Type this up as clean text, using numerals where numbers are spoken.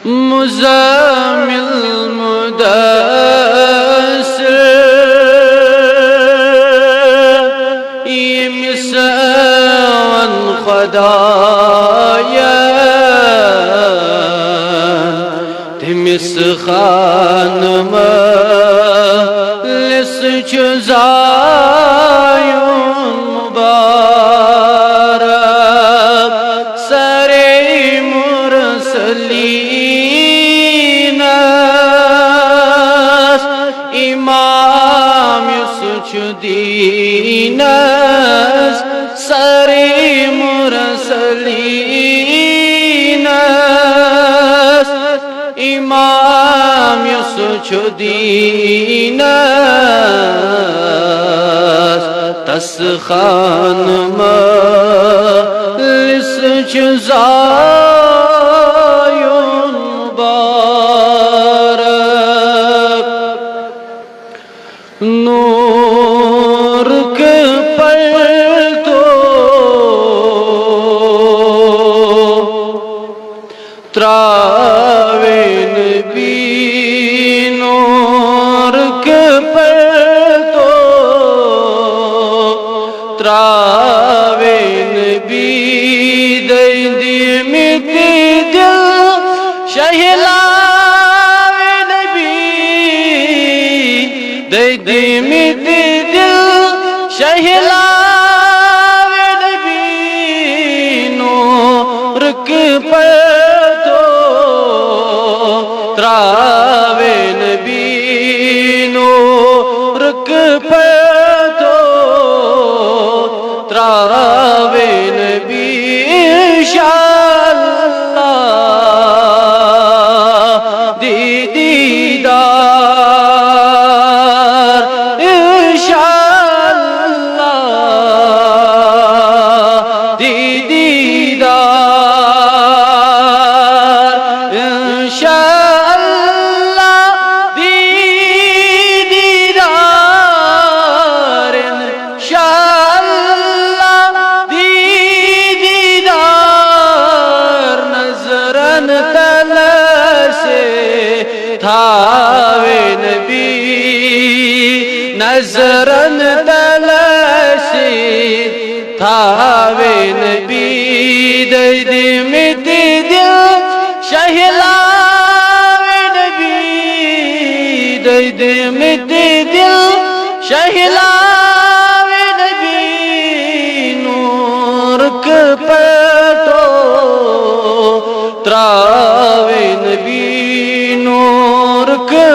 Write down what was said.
मुज़म्मिल मुदस्सिर ये मिसान खुदाया तिमिस खानम लिस जुज़ायुन मुबारक सरे मुरसलीन इमाम युसुजुद्दीन सरे मुरसलीन इमाम युसुजुद्दीन तस्खान मलिस जुज़ायुन मुबारक नूर के पलटो त्रावे नबी नूर के पलटो त्रावे नबी दई दी मिट्टी दिल शहलावे नबी दई दी मिट्टी दिल शहलावे नबी नूर के पलटो त्रावे नबी नूर के पलटो त्रावे नबी इंशाअल्लाह दीदार इंशाअल्लाह दीदार इंशाअल्लाह दीदार इंशाअल्लाह दीदार नजरन तल से थावे नबी नजरन तल से थावे नबी दई दी मिट्टी दिल शहलावे नबी दई दी मिट्टी दिल शहलावे नबी नूर के पलटो त्रावे नबी नूर के